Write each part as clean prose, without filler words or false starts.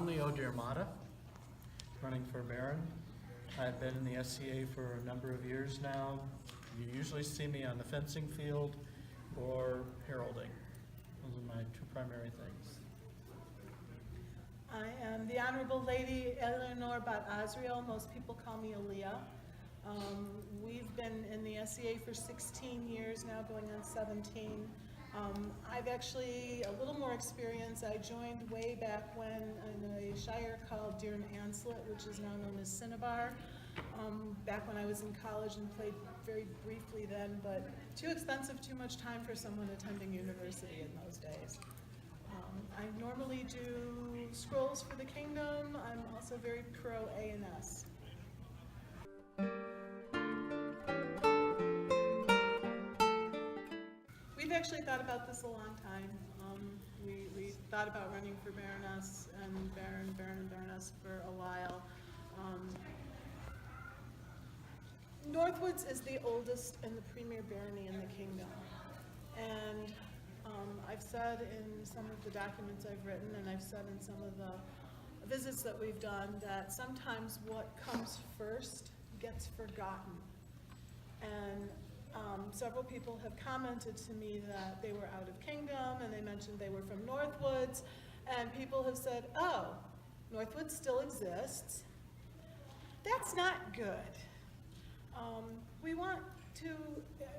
Leo Diarmata, running for Baron. I've been in the SCA for a number of years now. You usually see me on the fencing field or heralding. Those are my two primary things. I am the Honorable Lady Eleanor Bat Azriel. Most people call me Aaliyah. We've been in the SCA for 16 years now, going on 17. I've actually a little more experience. I joined way back when in a shire called Dearn Anslet, which is now known as Cinnabar. Back when I was in college and played very briefly then, but too expensive, too much time for someone attending university in those days. I normally do scrolls for the kingdom. I'm also very pro A&S. We've actually thought about this a long time. We thought about running for Baroness and Baron and Baroness for a while. Northwoods is the oldest and the premier barony in the kingdom. And I've said in some of the documents I've written, and I've said in some of the visits that we've done, that sometimes what comes first gets forgotten. And several people have commented to me that they were out of kingdom, and they mentioned they were from Northwoods, and people have said, oh, Northwoods still exists. That's not good. We want to,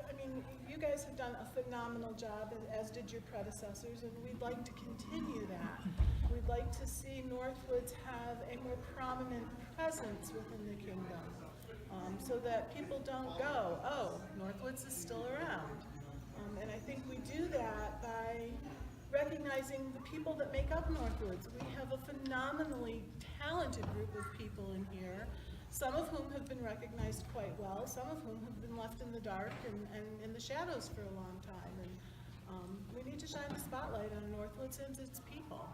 I mean, you guys have done a phenomenal job, as did your predecessors, and we'd like to continue that. We'd like to see Northwoods have a more prominent presence within the kingdom, so that people don't go, oh, Northwoods is still around. And I think we do that by recognizing the people that make up Northwoods. We have a phenomenally talented group of people in here, some of whom have been recognized quite well, some of whom have been left in the dark and in the shadows for a long time. And we need to shine the spotlight on Northwoods and its people.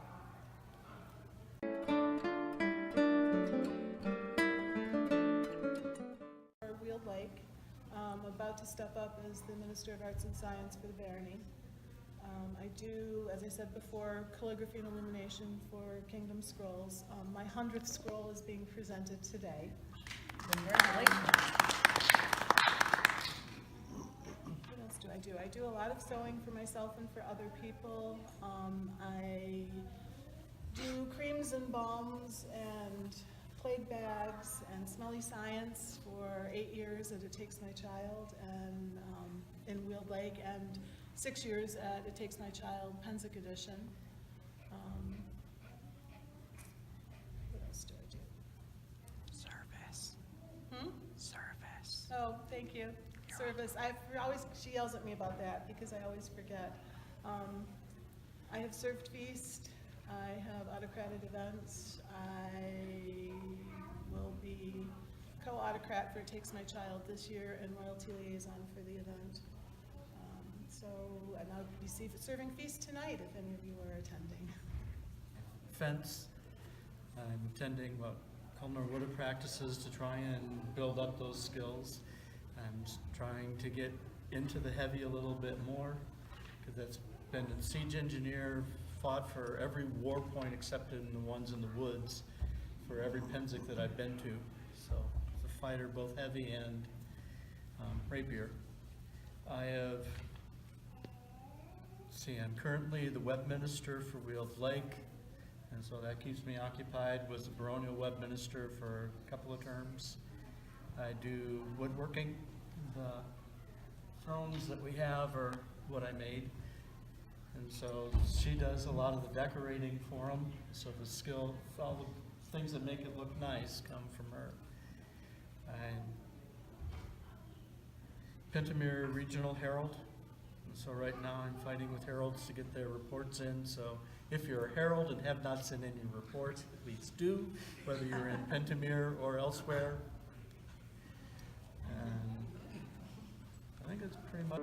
Weald Lake, about to step up as the Minister of Arts and Science for the Barony. I do, as I said before, calligraphy and illumination for Kingdom Scrolls. My 100th scroll is being presented today. Congratulations. What else do? I do a lot of sewing for myself and for other people. I do creams and balms and plague bags and smelly science for 8 years at It Takes My Child and in Weald Lake, and 6 years at It Takes My Child Pensick Edition. What else do I do? Service. Service. Oh, thank you. Service. She yells at me about that because I always forget. I have served feast. I have autocrated events. I will be co-autocrat for It Takes My Child this year and royalty liaison for the event. And I'll be serving feast tonight if any of you are attending. Fence. I'm attending what Culmer Wood practices to try and build up those skills. I'm trying to get into the heavy a little bit more, because that's been a siege engineer, fought for every war point except in the ones in the woods, for every Pensick that I've been to. So, as a fighter, both heavy and rapier. I'm currently the web minister for Weald Lake, and so that keeps me occupied. Was the baronial web minister for a couple of terms. I do woodworking. The thrones that we have are what I made, and so she does a lot of the decorating for them. So the skill, all the things that make it look nice come from her. I'm Pentamere Regional Herald. So right now I'm fighting with heralds to get their reports in. So if you're a herald and have not sent in your reports, please do, whether you're in Pentamere or elsewhere. And I think that's pretty much.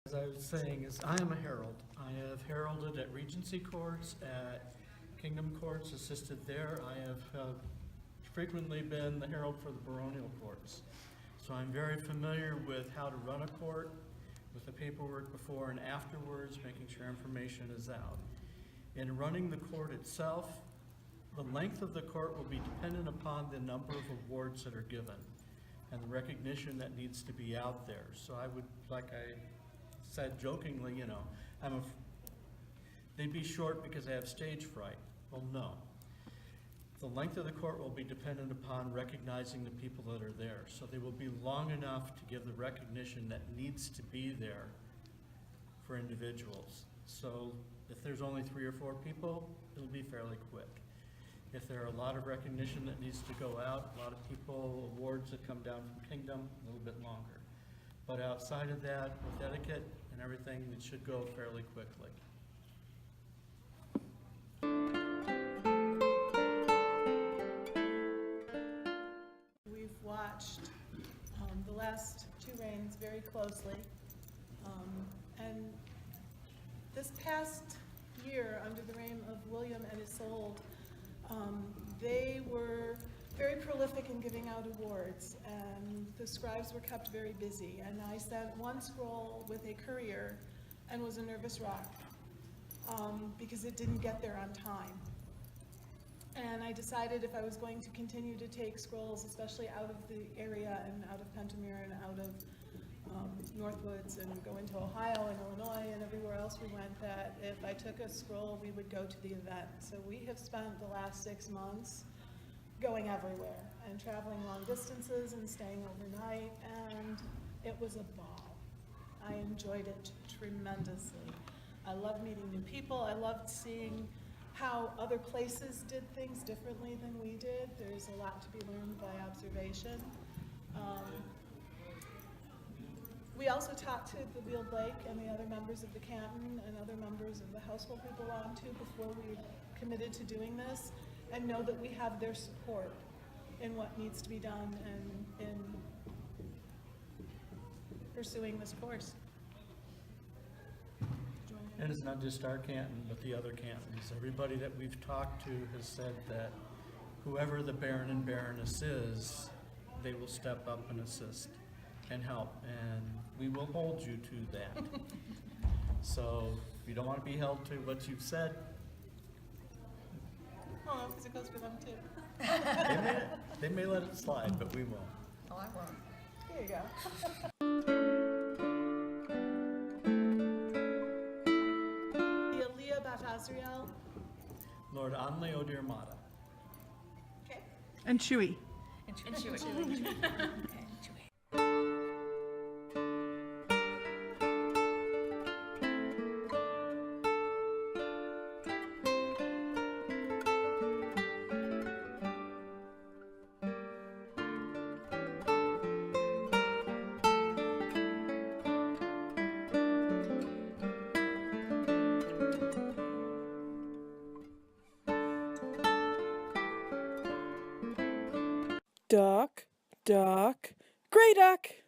As I was saying, I am a herald. I have heralded at Regency Courts, at Kingdom Courts, assisted there. I have frequently been the herald for the baronial courts. So I'm very familiar with how to run a court, with the paperwork before and afterwards, making sure information is out. In running the court itself, the length of the court will be dependent upon the number of awards that are given and the recognition that needs to be out there. So I would, like I said jokingly, you know, they'd be short because they have stage fright. Well, no. The length of the court will be dependent upon recognizing the people that are there. So they will be long enough to give the recognition that needs to be there for individuals. So if there's only 3 or 4 people, it'll be fairly quick. If there are a lot of recognition that needs to go out, a lot of people, awards that come down from Kingdom, a little bit longer. But outside of that, with etiquette and everything, it should go fairly quickly. We've watched the last 2 reigns very closely. And this past year, under the reign of William and Isolde, they were very prolific in giving out awards, and the scribes were kept very busy. And I sent 1 scroll with a courier and was a nervous wreck because it didn't get there on time. And I decided if I was going to continue to take scrolls, especially out of the area and out of Pentamere and out of Northwoods and go into Ohio and Illinois and everywhere else we went, that if I took a scroll, we would go to the event. So we have spent the last 6 months going everywhere and traveling long distances and staying overnight, and it was a ball. I enjoyed it tremendously. I loved meeting new people. I loved seeing how other places did things differently than we did. There's a lot to be learned by observation. We also talked to the Beale Blake and the other members of the Canton and other members of the household we belong to before we committed to doing this, and know that we have their support in what needs to be done and in pursuing this course. And it's not just our canton, but the other cantons. Everybody that we've talked to has said that whoever the Baron and Baroness is, they will step up and assist and help, and we will hold you to that. So if you don't want to be held to what you've said, Oh, because it goes for them too. they may let it slide, but we won't. Oh, I won't. Here you go. The Aliyah Bat Azriel. Lord Anle Odirmata. Okay. And Chewy. And Chewy. Duck, duck, gray duck.